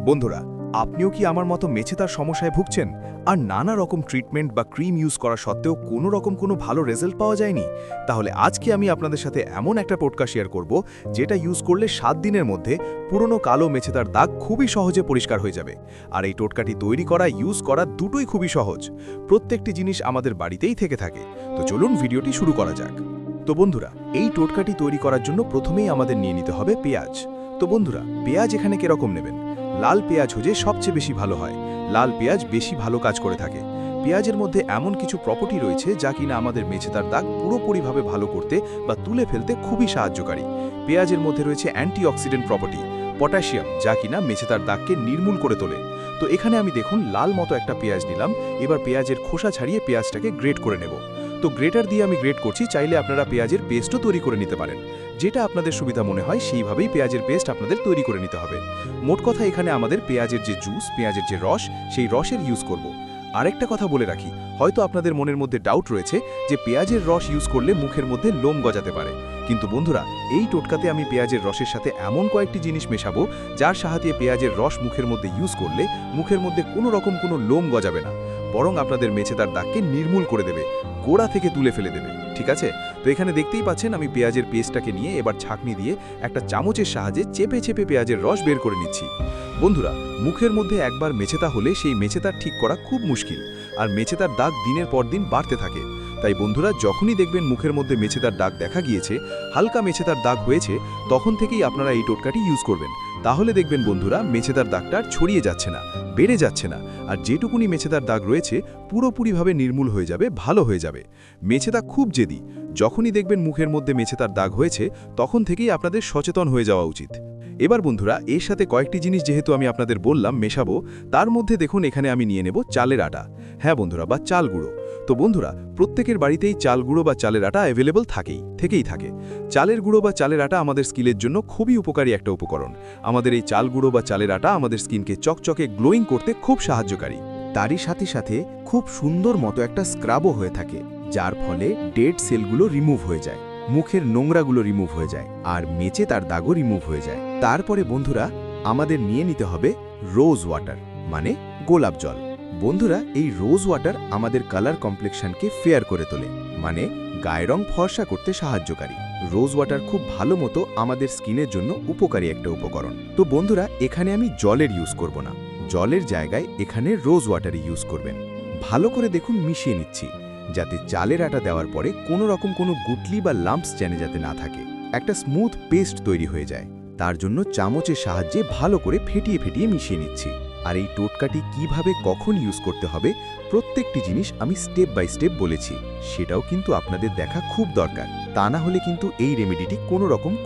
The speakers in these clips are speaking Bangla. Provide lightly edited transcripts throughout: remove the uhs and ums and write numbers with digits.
বন্ধুরা, আপনিও কি আমার মতো মেছেতার সমস্যায় ভুগছেন আর নানা রকম ট্রিটমেন্ট বা ক্রিম ইউজ করা সত্ত্বেও কোনো ভালো রেজাল্ট পাওয়া যায়নি? তাহলে আজকে আমি আপনাদের সাথে এমন একটা টোটকা শেয়ার করব যেটা ইউজ করলে 7 দিনের মধ্যে পুরনো কালো মেছেতার দাগ খুবই সহজে পরিষ্কার হয়ে যাবে। আর এই টোটকাটি তৈরি করা ইউজ করা দুটোই খুবই সহজ। প্রত্যেকটি জিনিস আমাদের বাড়িতেই থেকে থাকে। তো চলুন ভিডিওটি শুরু করা যাক। তো বন্ধুরা, এই টোটকাটি তৈরি করার জন্য প্রথমেই আমাদের নিয়ে নিতে হবে পেঁয়াজ। তো বন্ধুরা, পেঁয়াজ এখানে কিরকম নেবেন? লাল পেঁয়াজ হলে সবচেয়ে বেশি ভালো হয়। লাল পেঁয়াজ বেশি ভালো কাজ করে থাকে। পেঁয়াজের মধ্যে এমন কিছু প্রপার্টি রয়েছে যা কিনা আমাদের মেছেতার দাগ পুরোপুরিভাবে ভালো করতে বা তুলে ফেলতে খুবই সাহায্যকারী। পেঁয়াজের মধ্যে রয়েছে অ্যান্টিঅক্সিডেন্ট প্রপার্টি, পটাশিয়াম, যা কিনা মেছেতার দাগকে নির্মূল করে তোলে। তো এখানে আমি দেখুন লাল মতো একটা পেঁয়াজ নিলাম। এবার পেঁয়াজের খোসা ছাড়িয়ে পেঁয়াজটাকে গ্রেট করে নেব। তো গ্রেটার দিয়ে আমি গ্রেট করছি, চাইলে আপনারা পেঁয়াজের পেস্টও তৈরি করে নিতে পারেন। যেটা আপনাদের সুবিধা মনে হয় সেইভাবেই পেঁয়াজের পেস্ট আপনাদের তৈরি করে নিতে হবে। মোট কথা এখানে আমাদের পেঁয়াজের যে জুস, পেঁয়াজের যে রস, সেই রসের ইউজ করব। আরেকটা কথা বলে রাখি, হয়তো আপনাদের মনের মধ্যে ডাউট রয়েছে যে পেঁয়াজের রস ইউজ করলে মুখের মধ্যে লোম গজাতে পারে। কিন্তু বন্ধুরা, এই টোটকাতে আমি পেঁয়াজের রসের সাথে এমন কয়েকটি জিনিস মেশাবো যার সাহায্যে পেঁয়াজের রস মুখের মধ্যে ইউজ করলে মুখের মধ্যে কোনো লোম গজাবে না, বরং আপনাদের মেছেতার দাগকে নির্মূল করে দেবে, গোড়া থেকে তুলে ফেলে দেবে। ঠিক আছে? তো এখানে দেখতেই পাচ্ছেন আমি পেঁয়াজের পেস্টটাকে নিয়ে এবার ছাঁকনি দিয়ে একটা চামচের সাহায্যে চেপে চেপে পেঁয়াজের রস বের করে নিচ্ছি। বন্ধুরা, মুখের মধ্যে একবার মেছেতা হলে সেই মেছেতার ঠিক করা খুব মুশকিল, আর মেছেতার দাগ দিনের পর দিন বাড়তে থাকে। তাই বন্ধুরা, যখনই দেখবেন মুখের মধ্যে মেছেতার দাগ দেখা গিয়েছে, হালকা মেছেতার দাগ হয়েছে, তখন থেকেই আপনারা এই টোটকাটি ইউজ করবেন। তাহলে দেখবেন বন্ধুরা, মেছেতার দাগটা আর ছড়িয়ে যাচ্ছে না, বেড়ে যাচ্ছে না, আর যেটুকুনি মেছেতার দাগ রয়েছে পুরোপুরিভাবে নির্মূল হয়ে যাবে, ভালো হয়ে যাবে। মেছেতা খুব জেদি। যখনই দেখবেন মুখের মধ্যে মেছেতার দাগ হয়েছে, তখন থেকেই আপনাদের সচেতন হয়ে যাওয়া উচিত। এবার বন্ধুরা, এর সাথে কয়েকটি জিনিস যেহেতু আমি আপনাদের বললাম মেশাবো, তার মধ্যে দেখুন এখানে আমি নিয়ে নেব চালের আটা। হ্যাঁ বন্ধুরা, বা চাল গুঁড়ো। তো বন্ধুরা, প্রত্যেকের বাড়িতেই চাল গুঁড়ো বা চালের আটা অ্যাভেলেবল থেকেই থাকে। চালের গুঁড়ো বা চালের আটা আমাদের স্কিনের জন্য খুবই উপকারী একটা উপকরণ। আমাদের এই চাল গুঁড়ো বা চালের আটা আমাদের স্কিনকে চকচকে গ্লোয়িং করতে খুব সাহায্যকারী। তারই সাথে সাথে খুব সুন্দর মতো একটা স্ক্রাবও হয়ে থাকে, যার ফলে ডেড সেলগুলো রিমুভ হয়ে যায়, মুখের নোংরাগুলো রিমুভ হয়ে যায়, আর মেছেতার দাগও রিমুভ হয়ে যায়। তারপরে বন্ধুরা, আমাদের নিয়ে নিতে হবে রোজ ওয়াটার, মানে গোলাপ জল। বন্ধুরা, এই রোজ ওয়াটার আমাদের কালার কমপ্লেক্সনকে ফেয়ার করে তোলে, মানে গায়ের রং ফর্সা করতে সাহায্যকারী। রোজ ওয়াটার খুব ভালো মতো আমাদের স্কিনের জন্য উপকারী একটা উপকরণ। তো বন্ধুরা, এখানে আমি জলের ইউজ করব না, জলের জায়গায় এখানে রোজ ওয়াটারই ইউজ করবেন। ভালো করে দেখুন মিশিয়ে নিচ্ছি, যাতে চালের আটা দেওয়ার পরে কোনো গুটলি বা লাম্পস যাতে না থাকে, একটা স্মুথ পেস্ট তৈরি হয়ে যায়। তার জন্য চামচের সাহায্যে ভালো করে ফেটিয়ে ফেটিয়ে মিশিয়ে নিচ্ছি। আর এই টোটকাটি কিভাবে কখন ইউজ করতে হবে প্রত্যেকটি জিনিস আমি স্টেপ বাই স্টেপ বলেছি, সেটাও কিন্তু আপনাদের দেখা খুব দরকার। তা না হলে কিন্তু এই রেমেডিটি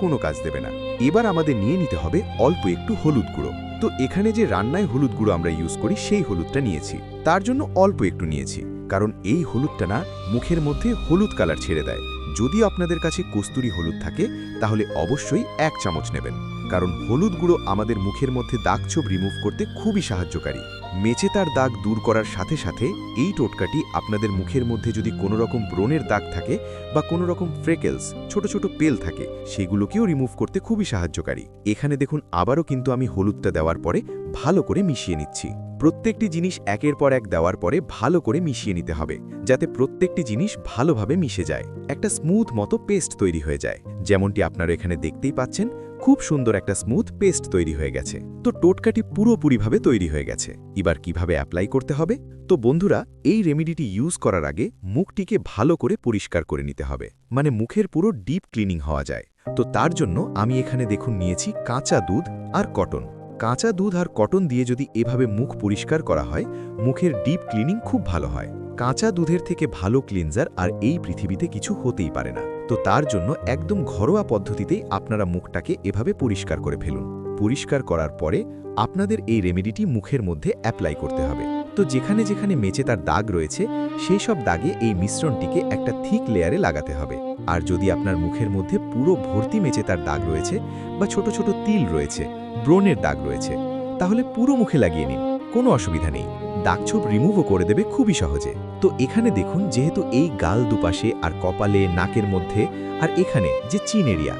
কোনো কাজ দেবে না। এবার আমাদের নিয়ে নিতে হবে অল্প একটু হলুদ গুঁড়ো। তো এখানে যে রান্নায় হলুদ গুঁড়ো আমরা ইউজ করি সেই হলুদটা নিয়েছি, তার জন্য অল্প একটু নিয়েছি, কারণ এই হলুদটা না মুখের মধ্যে হলুদ কালার ছেড়ে দেয়। যদি আপনাদের কাছে কস্তুরি হলুদ থাকে তাহলে অবশ্যই 1 চামচ নেবেন, কারণ হলুদ গুঁড়ো আমাদের মুখের মধ্যে দাগছোপ রিমুভ করতে খুবই সাহায্যকারী। মেছেতার দাগ দূর করার সাথে সাথে এই টোটকাটি আপনাদের মুখের মধ্যে যদি কোনো রকম ব্রণের দাগ থাকে বা কোনো রকম ফ্রেকেলস, ছোট ছোট পেল থাকে, সেগুলোকেও রিমুভ করতে খুবই সাহায্যকারী। এখানে দেখুন আবারও কিন্তু আমি হলুদটা দেওয়ার পরে ভালো করে মিশিয়ে নিচ্ছি। প্রত্যেকটি জিনিস একের পর এক দেওয়ার পরে ভালো করে মিশিয়ে নিতে হবে, যাতে প্রত্যেকটি জিনিস ভালোভাবে মিশে যায়, একটা স্মুথ মতো পেস্ট তৈরি হয়ে যায়। যেমনটি আপনারা এখানে দেখতেই পাচ্ছেন, খুব সুন্দর একটা স্মুথ পেস্ট তৈরি হয়ে গেছে। তো টোটকাটি পুরোপুরিভাবে তৈরি হয়ে গেছে। এবার কিভাবে অ্যাপ্লাই করতে হবে? তো বন্ধুরা, এই রেমেডিটি ইউজ করার আগে মুখটিকে ভালো করে পরিষ্কার করে নিতে হবে, মানে মুখের পুরো ডিপ ক্লিনিং হওয়া যায়। তো তার জন্য আমি এখানে দেখুন নিয়েছি কাঁচা দুধ আর কটন। কাঁচা দুধ আর কটন দিয়ে যদি এভাবে মুখ পরিষ্কার করা হয়, মুখের ডিপ ক্লিনিং খুব ভালো হয়। কাঁচা দুধের থেকে ভালো ক্লিনজার আর এই পৃথিবীতে কিছু হতেই পারে না। তো তার জন্য একদম ঘরোয়া পদ্ধতিতেই আপনারা মুখটাকে এভাবে পরিষ্কার করে ফেলুন। পরিষ্কার করার পরে আপনাদের এই রেমেডিটি মুখের মধ্যে অ্যাপ্লাই করতে হবে। তো যেখানে যেখানে মেছেতার দাগ রয়েছে সেই সব দাগে এই মিশ্রণটিকে একটা থিক লেয়ারে লাগাতে হবে। আর যদি আপনার মুখের মধ্যে পুরো ভর্তি মেছেতার দাগ রয়েছে বা ছোট ছোট তিল রয়েছে, ব্রণের দাগ রয়েছে, তাহলে পুরো মুখে লাগিয়ে নিন, কোনো অসুবিধা নেই। দাগছোপ রিমুভও করে দেবে খুবই সহজে। তো এখানে দেখুন, যেহেতু এই গাল দুপাশে আর কপালে, নাকের মধ্যে আর এখানে যে চিন এরিয়া,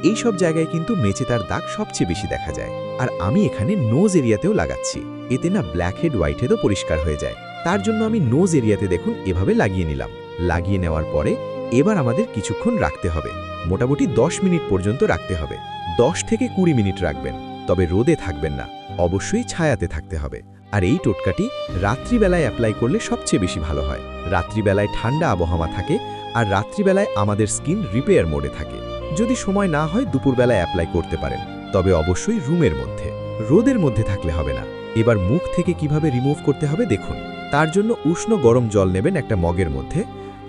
এই সব জায়গায় কিন্তু মেছেতার দাগ সবচেয়ে বেশি দেখা যায়। আর আমি এখানে নোজ এরিয়াতেও লাগাচ্ছি, এতে না ব্ল্যাক হেড হোয়াইট হেডও পরিষ্কার হয়ে যায়। তার জন্য আমি নোজ এরিয়াতে দেখুন এভাবে লাগিয়ে নিলাম। লাগিয়ে নেওয়ার পরে এবার আমাদের কিছুক্ষণ রাখতে হবে, মোটামুটি 10 মিনিট পর্যন্ত রাখতে হবে। 10 থেকে 20 মিনিট রাখবেন, তবে রোদে থাকবেন না, অবশ্যই ছায়াতে থাকতে হবে। আর এই টোটকাটি রাত্রিবেলায় অ্যাপ্লাই করলে সবচেয়ে বেশি ভালো হয়। রাত্রিবেলায় ঠান্ডা আবহাওয়া থাকে, আর রাত্রিবেলায় আমাদের স্কিন রিপেয়ার মোডে থাকে। যদি সময় না হয় দুপুরবেলায় অ্যাপ্লাই করতে পারেন, তবে অবশ্যই রুমের মধ্যে, রোদের মধ্যে থাকলে হবে না। এবার মুখ থেকে কিভাবে রিমুভ করতে হবে দেখুন। তার জন্য উষ্ণ গরম জল নেবেন একটা মগের মধ্যে,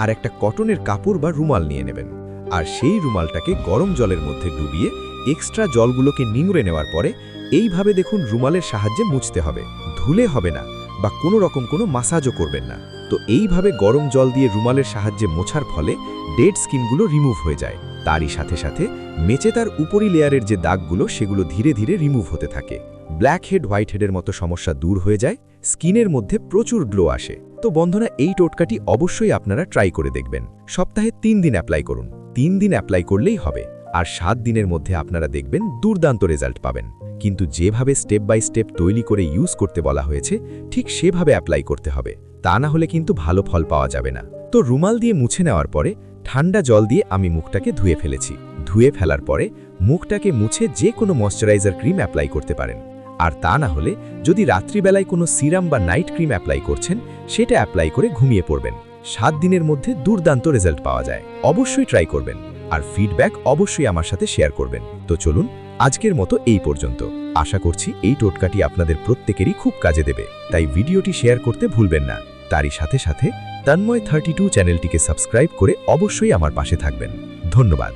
আর একটা কটনের কাপড় বা রুমাল নিয়ে নেবেন। আর সেই রুমালটাকে গরম জলের মধ্যে ডুবিয়ে এক্সট্রা জলগুলোকে নিংড়ে নেওয়ার পরে এইভাবে দেখুন রুমালের সাহায্যে মুছতে হবে। ধুলে হবে না বা কোনো রকম কোনো মাসাজও করবেন না। তো এইভাবে গরম জল দিয়ে রুমালের সাহায্যে মোছার ফলে ডেড স্কিনগুলো রিমুভ হয়ে যায়। তারই সাথে সাথে মেচেতার উপরি লেয়ারের যে দাগগুলো সেগুলো ধীরে ধীরে রিমুভ হতে থাকে। ব্ল্যাক হেড হোয়াইট হেডের মতো সমস্যা দূর হয়ে যায়, স্কিনের মধ্যে প্রচুর গ্লো আসে। তো বন্ধুরা, এই টোটকাটি অবশ্যই আপনারা ট্রাই করে দেখবেন। সপ্তাহে 3 দিন অ্যাপ্লাই করুন, 3 দিন অ্যাপ্লাই করলেই হবে। আর 7 দিনের মধ্যে আপনারা দেখবেন দুর্দান্ত রেজাল্ট পাবেন। কিন্তু যেভাবে স্টেপ বাই স্টেপ তৈরি করে ইউজ করতে বলা হয়েছে ঠিক সেভাবে অ্যাপ্লাই করতে হবে, তা না হলে কিন্তু ভালো ফল পাওয়া যাবে না। তো রুমাল দিয়ে মুছে নেওয়ার পরে ঠান্ডা জল দিয়ে আমি মুখটাকে ধুয়ে ফেলেছি। ধুয়ে ফেলার পরে মুখটাকে মুছে যে কোনো ময়শ্চারাইজার ক্রিম অ্যাপ্লাই করতে পারেন। আর তা না হলে যদি রাত্রিবেলায় কোনো সিরাম বা নাইট ক্রিম অ্যাপ্লাই করছেন, সেটা অ্যাপ্লাই করে ঘুমিয়ে পড়বেন। 7 দিনের মধ্যে দুর্দান্ত রেজাল্ট পাওয়া যায়। অবশ্যই ট্রাই করবেন, আর ফিডব্যাক অবশ্যই আমার সাথে শেয়ার করবেন। তো চলুন, আজকের মতো এই পর্যন্ত। আশা করছি এই টোটকাটি আপনাদের প্রত্যেকেরই খুব কাজে দেবে, তাই ভিডিওটি শেয়ার করতে ভুলবেন না। তারই সাথে সাথে তন্ময় 32 চ্যানেলটিকে সাবস্ক্রাইব করে অবশ্যই আমার পাশে থাকবেন। ধন্যবাদ।